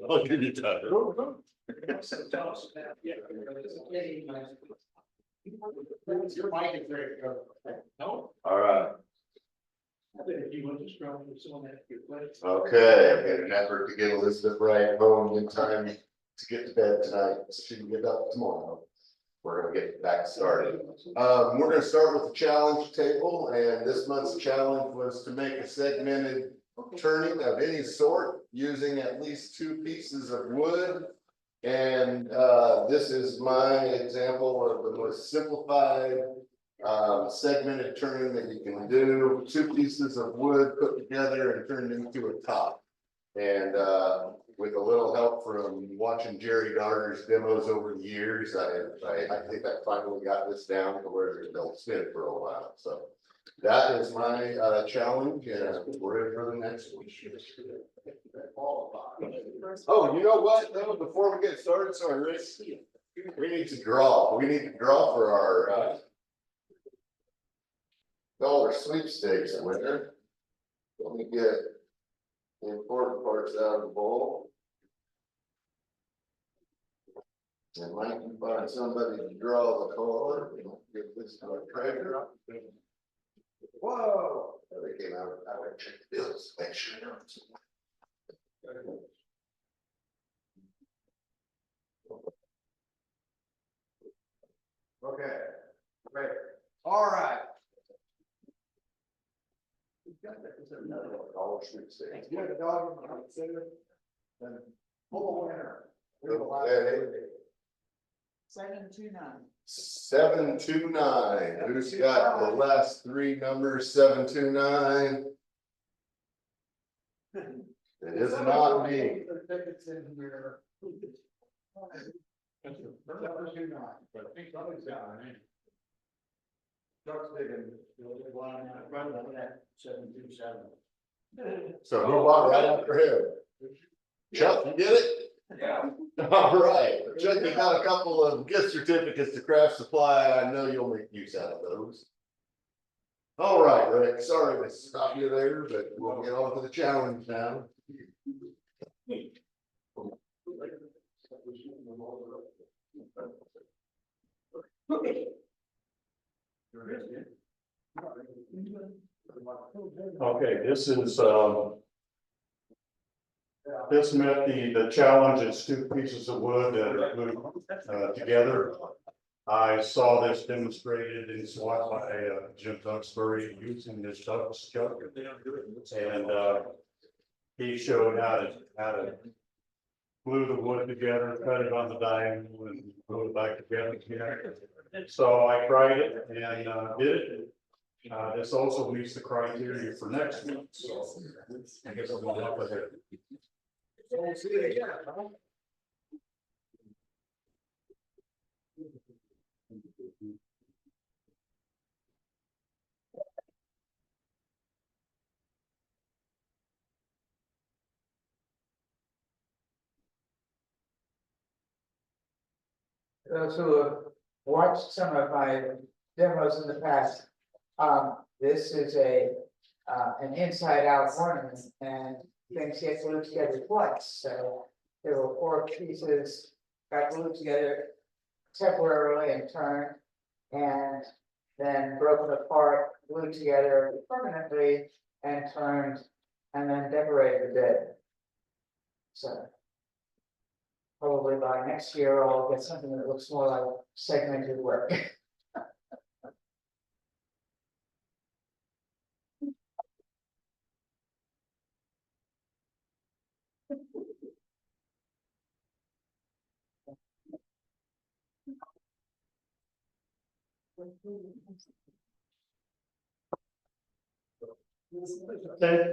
I'll give you time. Your mic is very good. No. All right. If you want to strong with someone that you play. Okay, in an effort to get Elizabeth Wright home in time to get to bed tonight, so she can get up tomorrow. We're gonna get back started. We're gonna start with the challenge table, and this month's challenge was to make a segmented turning of any sort using at least 2 pieces of wood. And this is my example of the most simplified segmented turning that you can do. 2 pieces of wood put together and turned into a top. And with a little help from watching Jerry Darter's demos over the years, I think I finally got this down to where they'll spin for a while. So that is my challenge, and we're ready for the next one. Oh, you know what? Though, before we get started, sorry, Rick, we need to draw. We need to draw for our dollar sweepstakes winner. Let me get the important parts out of the bowl. And Mike can find somebody to draw the card. Give this to our treasurer. Whoa! They came out. I would check the bills, make sure. Okay, great. All right. Dollar sweepstakes. Yeah, the dollar then full winner. 729. 729. Who's got the last 3 numbers? 729. It is not me. Tickets in here. 729, but I think somebody's got it. Chuck's digging. Right on that 727. So who bought right after him? Chuck, you get it? Yeah. All right. Chuck, you got a couple of gift certificates to Craft Supply. I know you'll make use out of those. All right, Rick. Sorry to stop you there, but we'll get on to the challenge now. Okay, this is this met the challenge. It's 2 pieces of wood that are glued together. I saw this demonstrated in SWAT by Jim Duxbury using this Douglas chuck, and he showed how to glue the wood together, cut it on the diagonal, and glue it back together. So I tried it and did it. This also meets the criteria for next week, so I guess I'm going up with it. Those who have watched some of my demos in the past, this is an inside-out ornament, and things get glued together twice. So there were 4 pieces got glued together temporarily and turned, and then broken apart, glued together permanently, and turned, and then decorated a bit. So probably by next year, I'll get something that looks more like segmented work.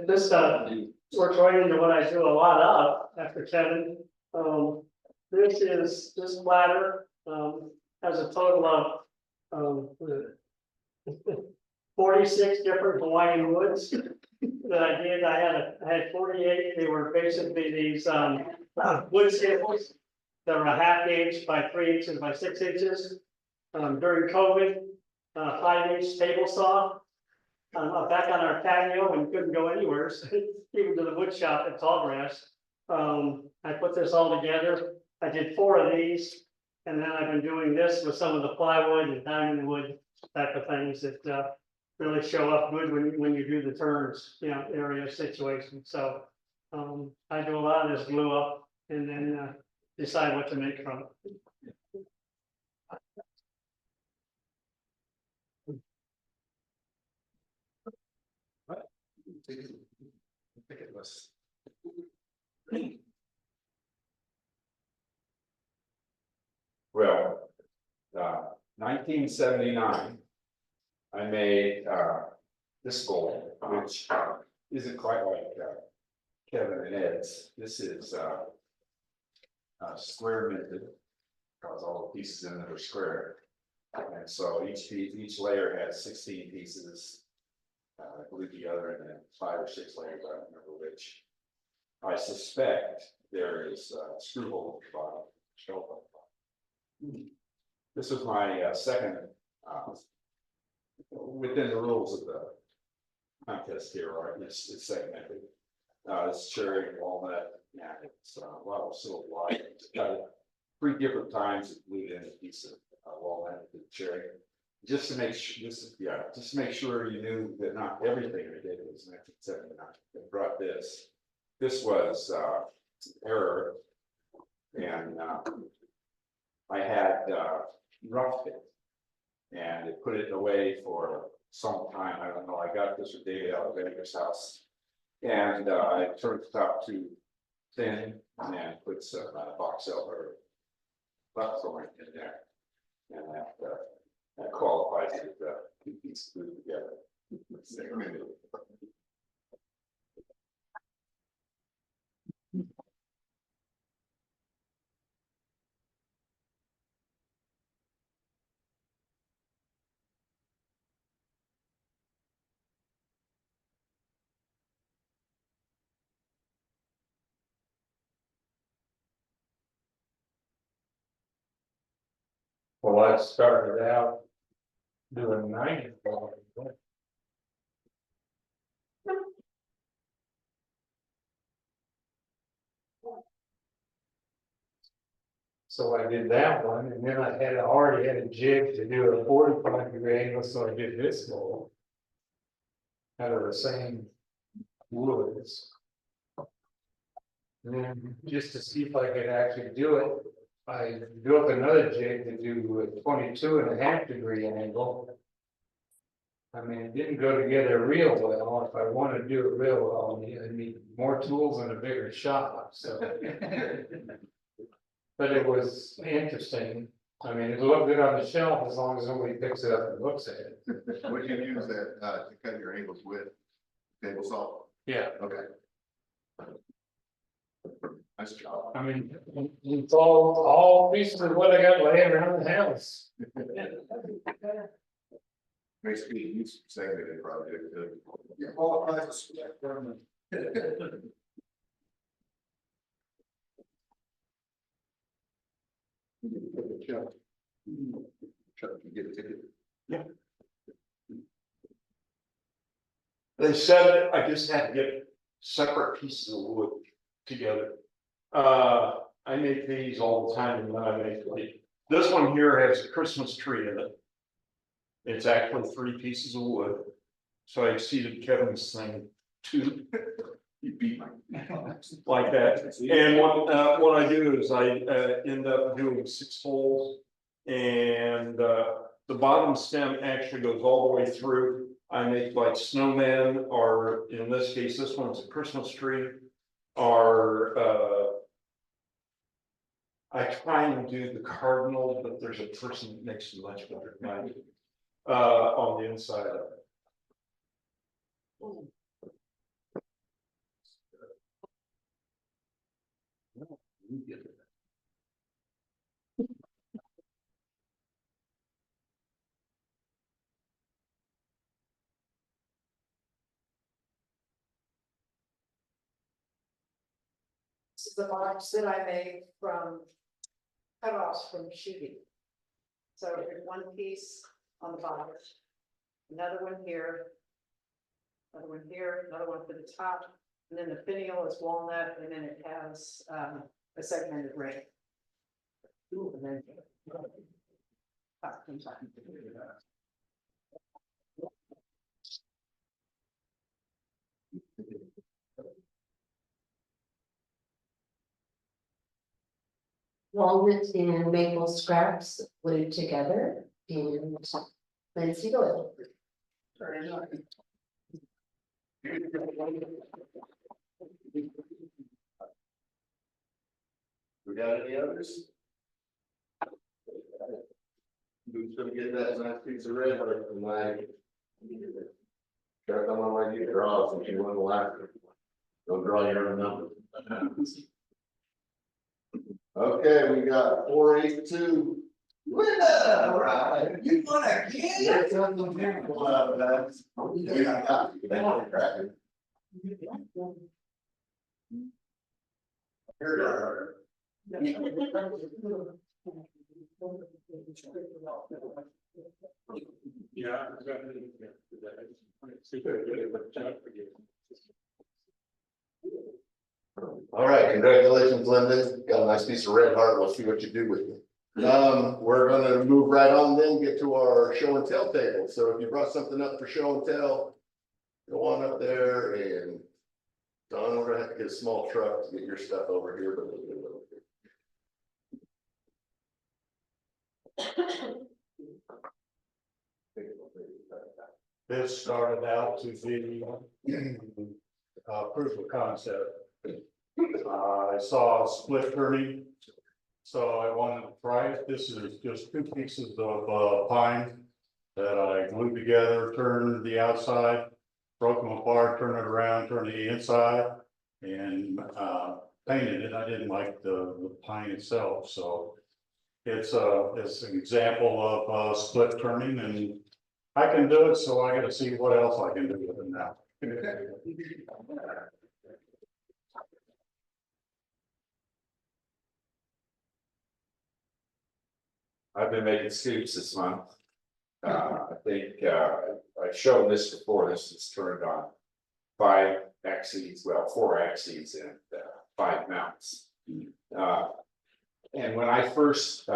This works right into what I do a lot of after Kevin. This ladder has a total of 46 different Hawaiian woods that I did. I had 48. They were basically these wood samples that were a 1/2 inch by 3 inches by 6 inches. During COVID, 5-inch table saw. Back on our patio and couldn't go anywhere, even to the wood shop at Tallgrass. I put this all together. I did 4 of these. And then I've been doing this with some of the plywood and diamond wood type of things that, really show up good when you do the turns, area situation. So, I do a lot of this glue up and then, decide what to make from it. Well, 1979, I made this bowl, which isn't quite like Kevin and Ed's. This is square minted, because all the pieces in it are square. And so each layer has 16 pieces. I believe the other, and then 5 or 6 layers, I don't remember which. I suspect there is a screw hole at the bottom, shelf on the bottom. This was my second, within the rules of the contest here, right? It's segmented. It's cherry, walnut, and it's a lot of silver wire. Got it 3 different times. It glued in a piece of walnut and cherry, just to make sure. Just to make sure you knew that not everything I did was 1979. I brought this. This was error, and I had roughed it, and it put it away for some time. I don't know. I got this from David Alexander's house, and I turned the top too thin, and then put some box elder buckthorn in there, and that qualifies it. 2 pieces glued together. Well, I started out doing 90. So I did that one, and then I already had a jig to do a 45-degree angle, so I did this mold. Out of the same woods. And then just to see if I could actually do it, I built another jig to do a 22.5-degree angle. I mean, it didn't go together real well. If I want to do it real well, I need more tools and a bigger shop, so. But it was interesting. I mean, it looked good on the shelf as long as nobody picks it up and looks at it. Would you use that to cut your angles with? Table saw? Yeah. Okay. Nice job. I mean, it's all pieces of what I got laying around the house. Makes me use segmented project. Yeah, all kinds of stuff from Chuck, you get a ticket. They said I just had to get separate pieces of wood together. I make these all the time, and then I make this one here has a Christmas tree in it. It's actually 3 pieces of wood. So I exceeded Kevin's thing 2. You beat my. Like that. And what I do is I end up doing 6 holes, and the bottom stem actually goes all the way through. I make like snowmen, or in this case, this one's a Christmas tree, or I try and do the cardinal, but there's a person that makes it much better than I do on the inside of it. This is the box that I made from cutoffs from shooting. So there's one piece on the bottom, another one here, another one here, another one for the top, And then the finial is walnut, and then it has, a segmented ring. And then. Top comes on. Walnut and maple scraps glued together and linseed oil. We got any others? Who's gonna get that nice piece of red heart from my? Gotta come on like you draw, since you won the last. Don't draw your own number. Okay, we got 482. Linda, all right, you won again? There's something beautiful out of that. Here you are. Yeah. All right, congratulations, Linda. Got a nice piece of red heart. We'll see what you do with it. We're gonna move right on then, get to our show and tell table. So if you brought something up for show and tell, go on up there and Don, we're gonna have to get a small truck to get your stuff over here, but we'll get it over here. This started out to be proof of concept. I saw a split turning, so I wanted to try it. This is just two pieces of pine that I glued together, turned the outside, broke them apart, turned it around, turned the inside, and painted it. I didn't like the pine itself, so it's an example of split turning, and I can do it, so I got to see what else I can do with it now. I've been making scoops this month. I think I've shown this before. This is turned on 5 axes, well, 4 axes and 5 mounts. And when I first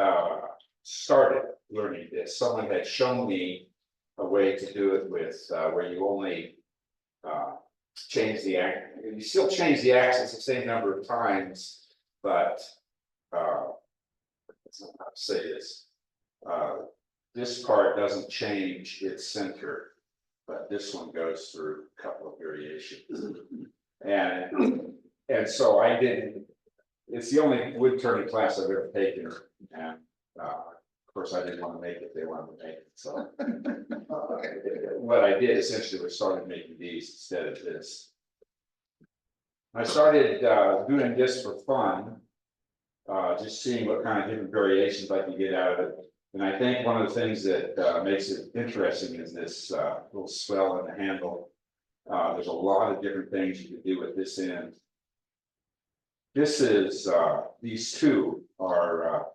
started learning this, someone had shown me a way to do it with where you only change the axis. You still change the axis the same number of times, but that's not how to say this. This part doesn't change its center, but this one goes through a couple of variations. And so I didn't, it's the only wood turning class I've ever taken. And of course I didn't want to make it, they wanted to make it. So what I did essentially was started making these instead of this. I started doing this for fun, just seeing what kind of different variations I could get out of it. And I think one of the things that makes it interesting is this little swell in the handle. There's a lot of different things you can do with this end. This is, these two are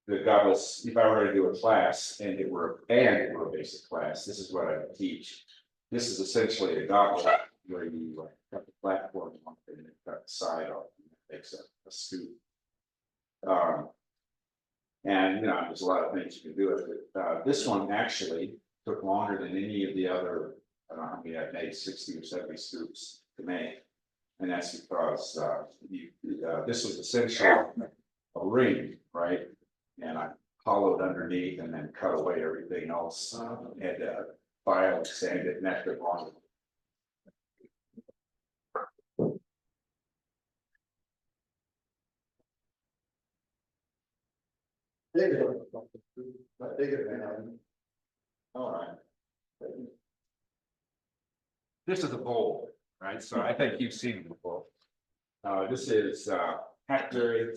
the goggles. If I were to do a class and it were a basic class, this is what I would teach. This is essentially a goggle where you cut the platform on it and cut the side off, and it makes a scoop. And there's a lot of things you can do with it. This one actually took longer than any of the other. I don't know how many I've made, 60 or 70 scoops to make, and that's because this was essentially a ring, right? And I hollowed underneath and then cut away everything else. Had file and sand it, and that took longer. All right. This is a bowl, right? So I think you've seen it before. This is hackberry,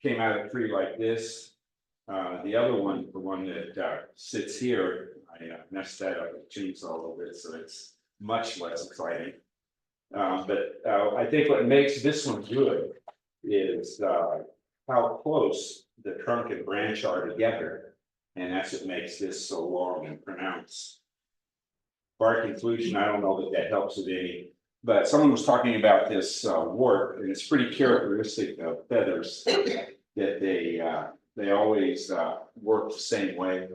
came out of a tree like this. The other one, the one that sits here, I messed that up with a chainsaw a little bit, so it's much less exciting. But I think what makes this one good is how close the trunk and branch are together, and that's what makes this so long and pronounced. Bark inclusion, I don't know that helps with any. But someone was talking about this wart, and it's pretty characteristic of feathers that they always work the same way.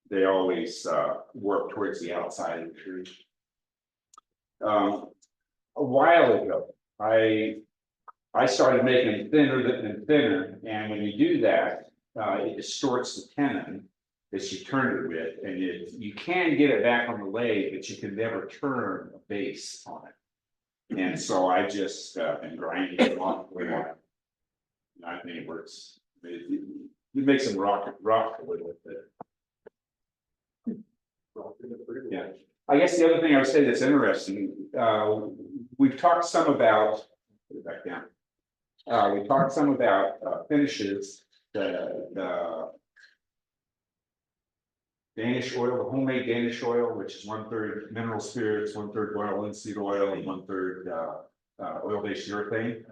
They always work towards the outside of the tree. A while ago, I started making thinner and thinner, and when you do that, it distorts the tenon that you turned it with, and you can get it back on the lathe, but you can never turn a base on it. And so I just been grinding it off with it. I think it works. It makes them rock a little bit. Yeah. I guess the other thing I would say that's interesting, we've talked some about, put it back down. We talked some about finishes, the Danish oil, the homemade Danish oil, which is 1/3 mineral spirits, 1/3 oil, linseed oil, and 1/3 oil-based urethane.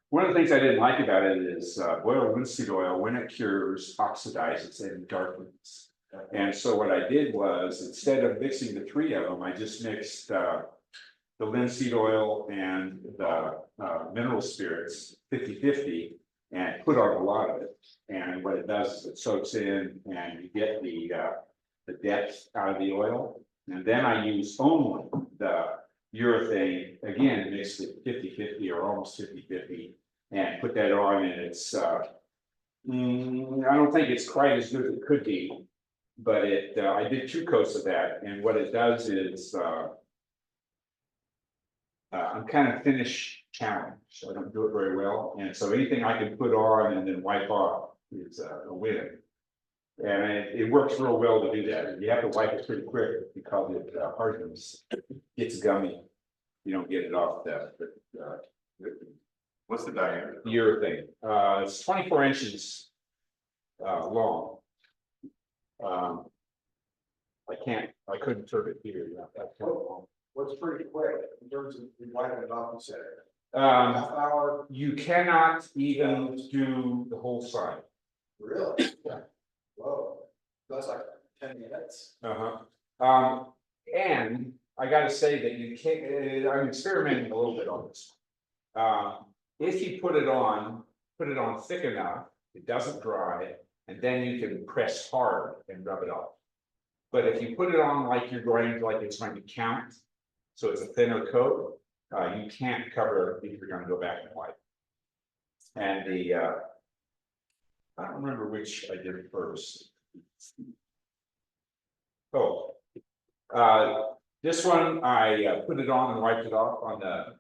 One of the things I didn't like about it is oil linseed oil, when it cures, oxidizes and darkens. And so what I did was, instead of mixing the 3 of them, I just mixed the linseed oil and the mineral spirits 50-50 and put on a lot of it. And what it does is it soaks in and you get the depth out of the oil. And then I use only the urethane, again, mixed it 50-50 or almost 50-50, and put that on, and it's I don't think it's quite as good as it could be, but I did 2 coats of that, and what it does is I'm kind of finish challenged, so I don't do it very well, and so anything I can put on and then wipe off is a win. And it works real well to do that. You have to wipe it pretty quick because it hardens, gets gummy. You don't get it off the What's the diameter? urethane. It's 24 inches long. I couldn't turn it here. That's kind of long. What's pretty quick in terms of wiping it off, you said. Um, Half hour, you cannot even do the whole side. really? Whoa, that's like 10 minutes. And I gotta say that you can't, I'm experimenting a little bit on this. If you put it on thick enough, it doesn't dry, and then you can press hard and rub it off. But if you put it on like you're going, like it's going to count, so it's a thinner coat, you can't cover if you're gonna go back and wipe. And I don't remember which I did first. Oh. This one, I put it on and wiped it off on the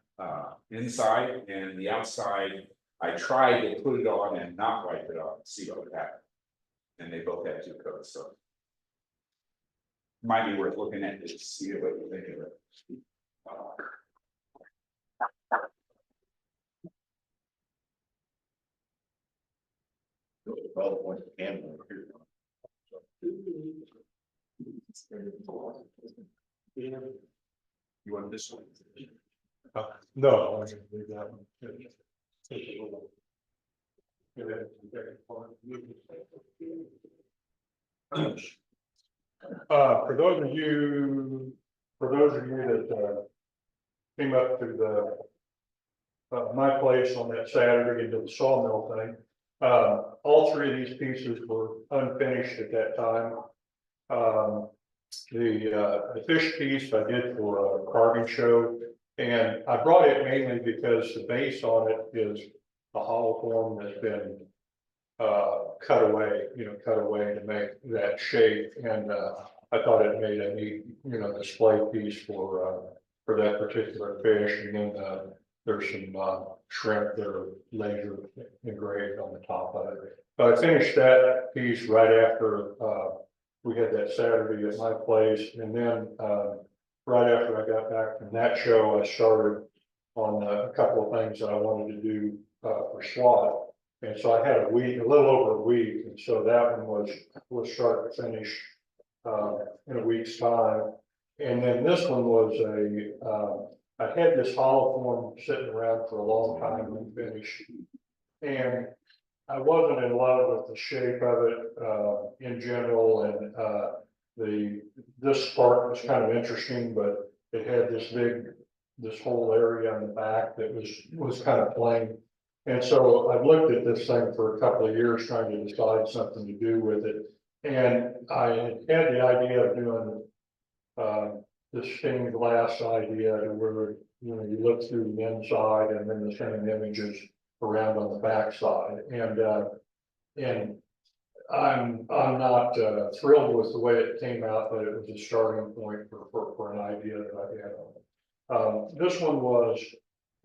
inside, and the outside, I tried to put it on and not wipe it off and see what would happen. And they both had 2 coats, so. Might be worth looking at to see what you think of it. You want this one? No, I'm gonna leave that one. For those of you that came up to the my place on that Saturday into the sawmill thing, all 3 of these pieces were unfinished at that time. The fish piece I did for a carving show, and I brought it mainly because the base on it is a hollow form that's been cut away to make that shape, and I thought it made a neat, display piece for that particular fish. And then there's some shrimp that are laser engraved on the top of it. But I finished that piece right after we had that Saturday at my place, and then right after I got back from that show, I started on a couple of things that I wanted to do for SWAT. And so I had a little over a week, and so that one was start to finish in a week's time. And then this one was I had this hollow form sitting around for a long time unfinished, and I wasn't in love with the shape of it in general, and this part was kind of interesting, but it had this whole area on the back that was kind of plain. And so I've looked at this thing for a couple of years trying to decide something to do with it. And I had the idea of doing, the stained glass idea where, you look through the inside and then the same images around on the back side. And I'm not thrilled with the way it came out, but it was a starting point for an idea that I had. This one was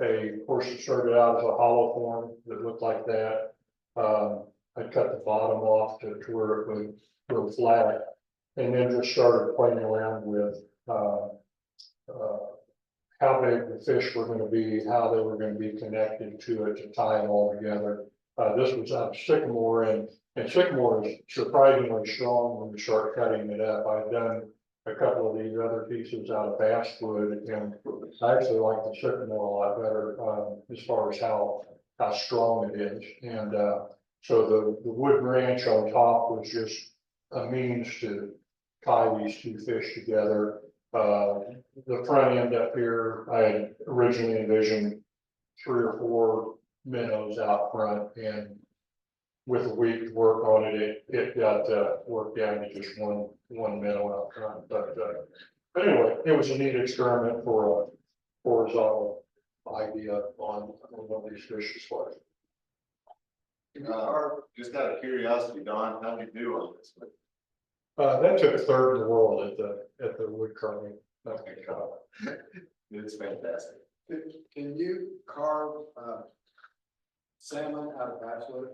of course, it started out as a hollow form that looked like that. I cut the bottom off to where it would go flat, and then just started playing around with how big the fish were gonna be, how they were gonna be connected to it to tie it all together. This was out of sycamore, and sycamore is surprisingly strong when you start cutting it up. I've done a couple of these other pieces out of basswood, and I actually like the sycamore a lot better, as far as how strong it is. And so the wood branch on top was just a means to tie these two fish together. The front end up here, I had originally envisioned 3 or 4 minnows out front, and with a week's work on it, it got worked down to just one minnow out front. But anyway, it was a neat experiment for a horizontal idea on one of these fishes. Just out of curiosity, Don, how did you do on this? That took third in the world at the wood carving. It's fantastic. Can you carve salmon out of basswood?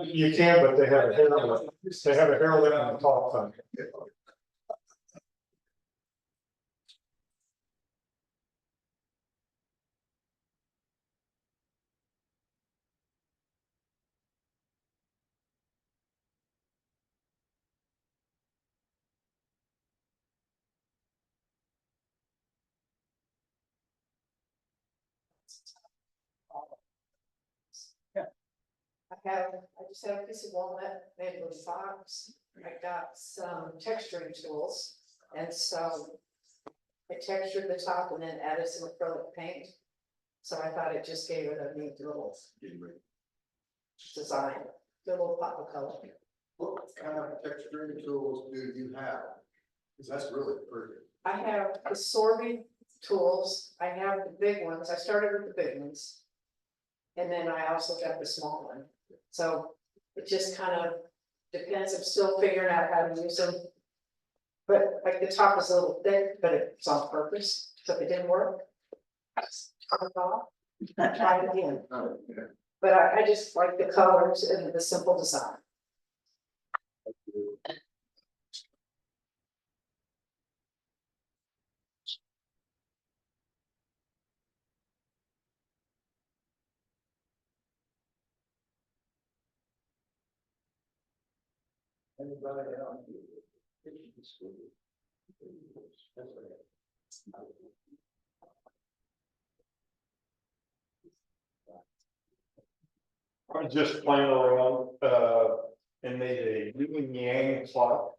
You can, but they have a hair lip. They have a hair lip on the top. I just have a piece of walnut made with fox. I got some texturing tools, and so I textured the top and then added some acrylic paint. So I thought it just gave it a neat little design, a little pop of color. What kind of texturing tools do you have? Because that's really pretty. I have assorted tools. I have the big ones. I started with the big ones. And then I also got the small one. So it just kind of depends. I'm still figuring out how to use them. But like the top is a little thick, but it's on purpose. So if it didn't work, turn it off, try it again. But I just like the colors and the simple design. I was just playing around and made a yin and yang clock.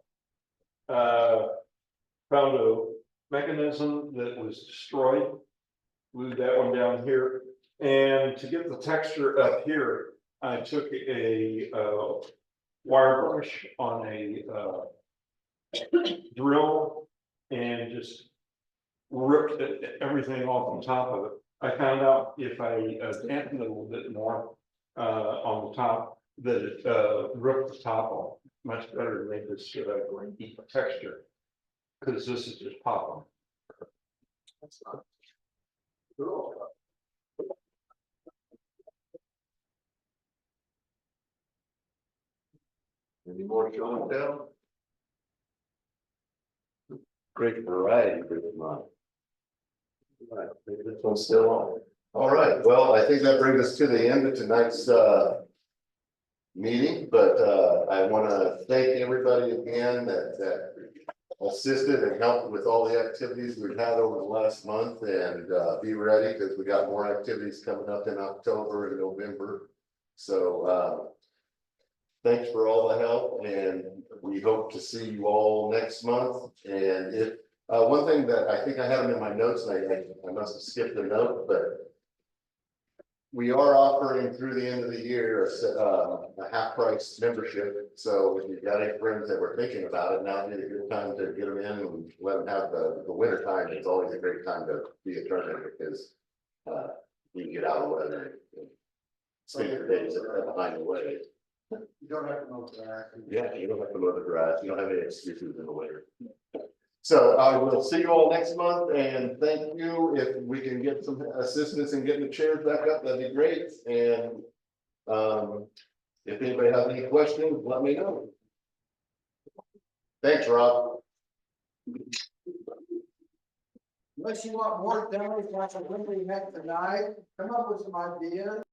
Found a mechanism that was destroyed. Glued that one down here, and to get the texture up here, I took a wire brush on a drill and just ripped everything off the top of it. I found out if I dampened it a little bit more on the top, that it ripped the top off much better than made this deep texture. Because this is just popping. That's not cool. Any more ShowNTell? Great variety for the month. Right, maybe this one's still on. All right, well, I think that brings us to the end of tonight's meeting, but I want to thank everybody again that assisted and helped with all the activities we've had over the last month, and be ready because we got more activities coming up in October and November. So thanks for all the help, and we hope to see you all next month. And if, one thing that I think I have them in my notes, and I must have skipped a note, but we are offering through the end of the year, a half price membership. So if you've got any friends that were thinking about it, now'd be a good time to get them in and let them have the winter time. It's always a great time to be a tournament because, you can get out of the weather. And spend your days behind the way. You don't have to know that. Yeah, you don't have to mow the grass. You don't have any excuses in the winter. So I will see you all next month, and thank you. If we can get some assistance in getting the chairs back up, that'd be great. And if anybody has any questions, let me know. Thanks, Rob. Unless you want more demos like the one we had tonight, come up with some ideas.